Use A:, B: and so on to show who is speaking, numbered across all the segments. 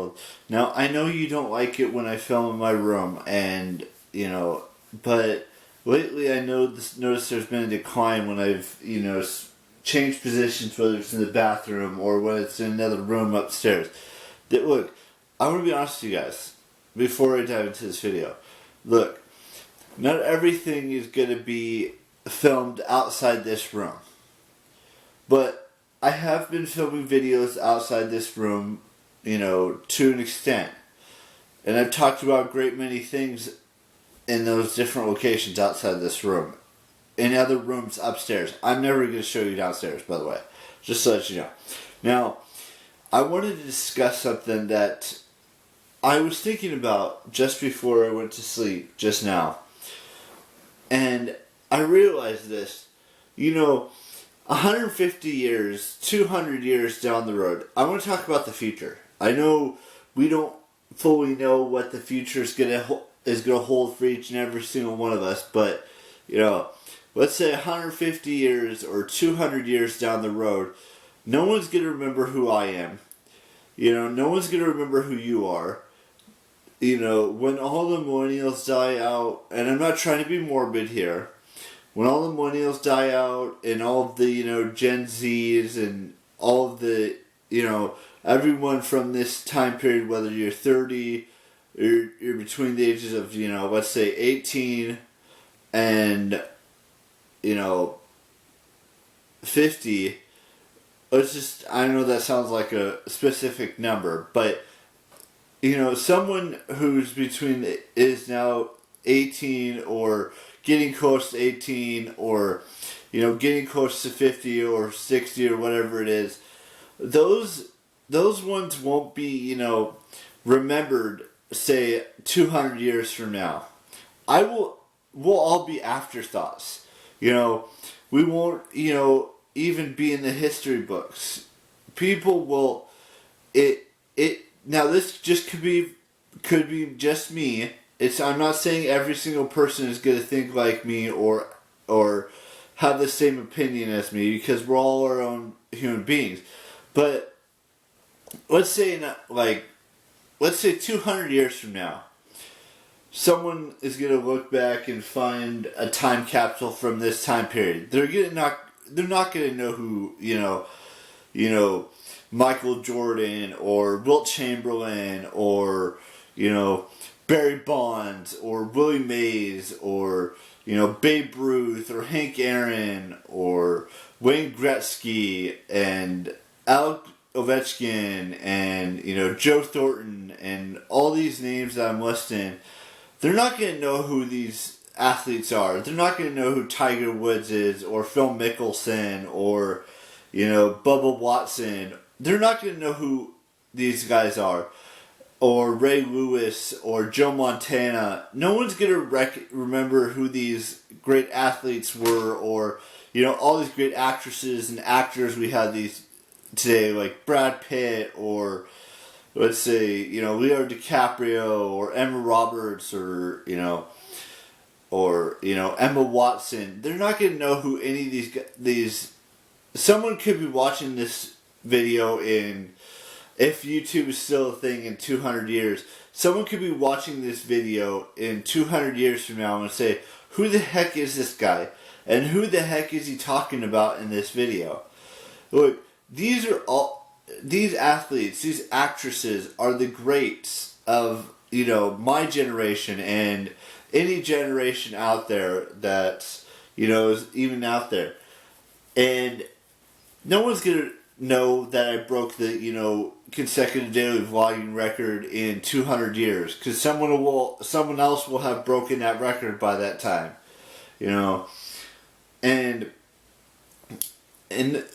A: world. Now, I know you don't like it when I film in my room, and, but lately I noticed there's been a decline when I've, changed positions, whether it's in the bathroom or when it's in another room upstairs. Look, I want to be honest with you guys before I dive into this video. Look, not everything is going to be filmed outside this room. But I have been filming videos outside this room, to an extent. And I've talked about a great many things in those different locations outside this room. In other rooms upstairs. I'm never going to show you downstairs, by the way. Just to let you know. Now, I wanted to discuss something that I was thinking about just before I went to sleep, just now. And I realized this. 150 years, 200 years down the road, I want to talk about the future. I know we don't fully know what the future is going to hold for each and every single one of us, but, let's say 150 years or 200 years down the road, no one's going to remember who I am. No one's going to remember who you are. When all the millennials die out, and I'm not trying to be morbid here, when all the millennials die out and all of the, Gen Zs and all of the, everyone from this time period, whether you're 30, or you're between the ages of, let's say 18 and, 50, I know that sounds like a specific number, but, someone who's is now 18 or getting close to 18 or, getting close to 50 or 60 or whatever it is, those ones won't be, remembered, say, 200 years from now. We'll all be afterthoughts. We won't, even be in the history books. People will, now this just could be just me. I'm not saying every single person is going to think like me or have the same opinion as me, because we're all our own human beings. But let's say 200 years from now, someone is going to look back and find a time capsule from this time period. They're not going to know who, Michael Jordan or Wilt Chamberlain or, Barry Bonds or Willie Mays or, Babe Ruth or Hank Aaron or Wayne Gretzky and Alec Ovechkin and, Joe Thornton and all these names that I'm listing. They're not going to know who these athletes are. They're not going to know who Tiger Woods is or Phil Mickelson or, Bubba Watson. They're not going to know who these guys are. Or Ray Lewis or Joe Montana. No one's going to remember who these great athletes were or, all these great actresses and actors we had these today, like Brad Pitt or, let's say, Leonardo DiCaprio or Emma Roberts or, Emma Watson. They're not going to know who any of these. Someone could be watching this video if YouTube is still a thing in 200 years. Someone could be watching this video in 200 years from now and say, who the heck is this guy? And who the heck is he talking about in this video? Look, these athletes, these actresses are the greats of, my generation and any generation out there that, is even out there. And no one's going to know that I broke the, consecutive daily vlogging record in 200 years. Because someone else will have broken that record by that time. And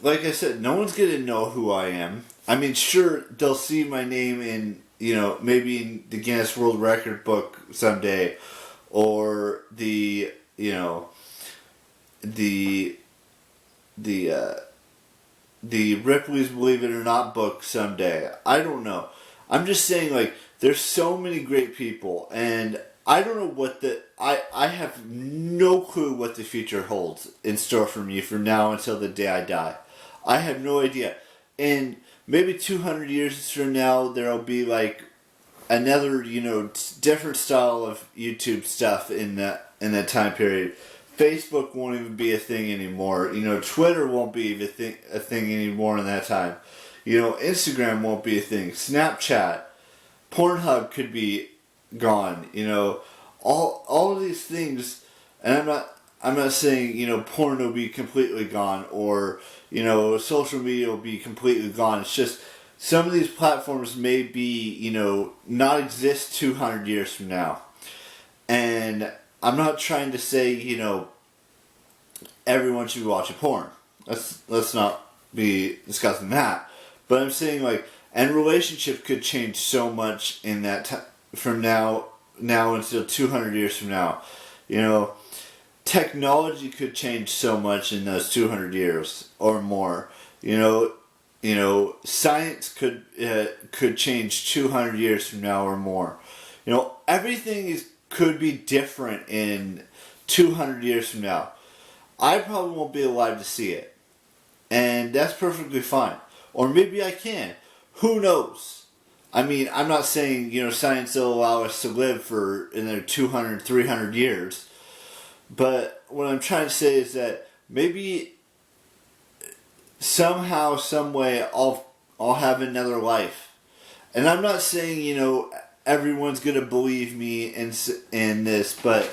A: like I said, no one's going to know who I am. I mean, sure, they'll see my name in, maybe in the Guinness World Record book someday. Or the Ripley's Believe It or Not book someday. I don't know. I'm just saying, there's so many great people, and I don't know I have no clue what the future holds in store for me from now until the day I die. I have no idea. And maybe 200 years from now, there'll be like another, different style of YouTube stuff in that time period. Facebook won't even be a thing anymore. Twitter won't be a thing anymore in that time. Instagram won't be a thing. Snapchat, Pornhub could be gone. All of these things, and I'm not saying porn will be completely gone, or social media will be completely gone. It's just some of these platforms may be not exist 200 years from now, and I'm not trying to say everyone should be watching porn. Let's not be discussing that. But I'm saying and relationship could change so much in that from now until 200 years from now. Technology could change so much in those 200 years or more. Science could change 200 years from now or more. Everything could be different in 200 years from now. I probably won't be alive to see it, and that's perfectly fine. Or maybe I can. Who knows? I mean, I'm not saying science will allow us to live for another 200, 300 years. But what I'm trying to say is that maybe somehow, some way, I'll have another life. And I'm not saying everyone's gonna believe me in this, but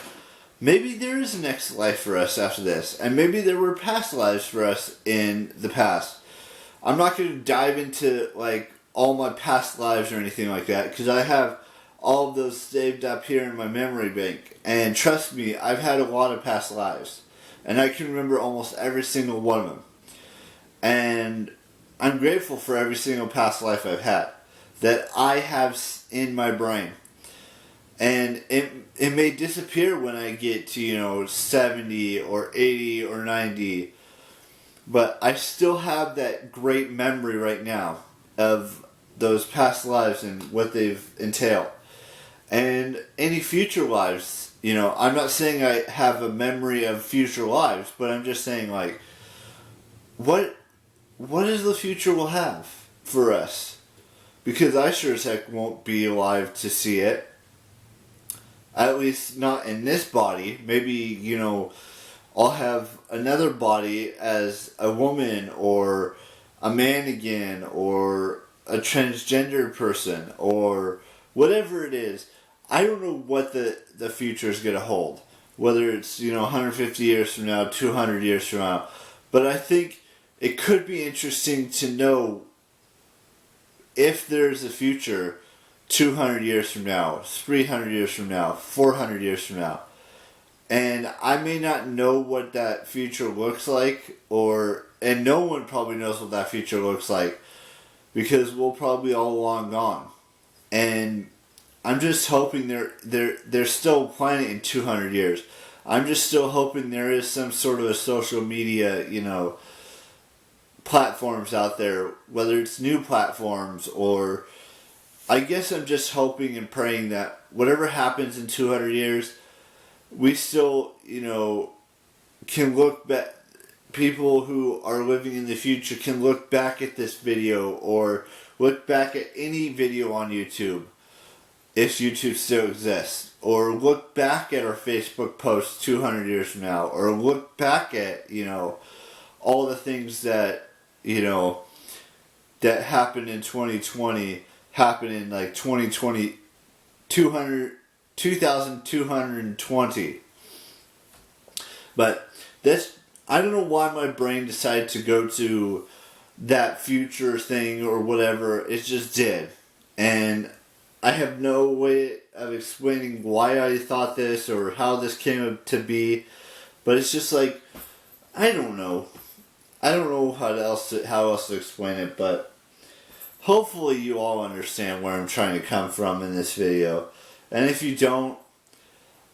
A: maybe there is a next life for us after this, and maybe there were past lives for us in the past. I'm not gonna dive into all my past lives or anything like that, because I have all of those saved up here in my memory bank. And trust me, I've had a lot of past lives. And I can remember almost every single one of them. And I'm grateful for every single past life I've had that I have in my brain. And it may disappear when I get to, 70 or 80 or 90. But I still have that great memory right now of those past lives and what they've entailed. And any future lives, I'm not saying I have a memory of future lives, but I'm just saying what is the future will have for us? Because I sure as heck won't be alive to see it. At least not in this body. Maybe, I'll have another body as a woman or a man again or a transgender person or whatever it is. I don't know what the future is going to hold. Whether it's, 150 years from now, 200 years from now. But I think it could be interesting to know if there's a future 200 years from now, 300 years from now, 400 years from now. And I may not know what that future looks like, and no one probably knows what that future looks like, because we'll probably all long gone. And I'm just hoping they're still planning in 200 years. I'm just still hoping there is some sort of a social media, platforms out there, whether it's new platforms or I guess I'm just hoping and praying that whatever happens in 200 years, we still, can look back. People who are living in the future can look back at this video or look back at any video on YouTube, if YouTube still exists, or look back at our Facebook posts 200 years from now, or look back at, all the things that, that happened in 2020, happened in 2020, 2220. But I don't know why my brain decided to go to that future thing or whatever. It just did. And I have no way of explaining why I thought this or how this came to be. But it's just I don't know. I don't know how else to explain it, but hopefully you all understand where I'm trying to come from in this video. And if you don't,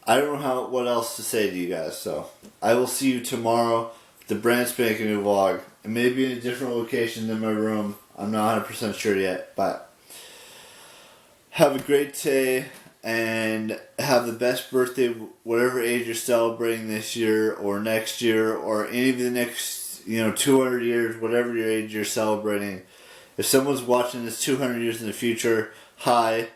A: I don't know what else to say to you guys. So I will see you tomorrow with the brand spanking new vlog. And maybe in a different location than my room. I'm not 100% sure yet, but have a great day and have the best birthday, whatever age you're celebrating this year or next year or any of the next 200 years, whatever your age you're celebrating. if someone's watching this 200 years in the future, hi.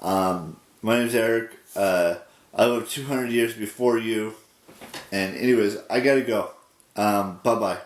A: My name's Eric. I live 200 years before you. And anyways, I gotta go. Bye-bye.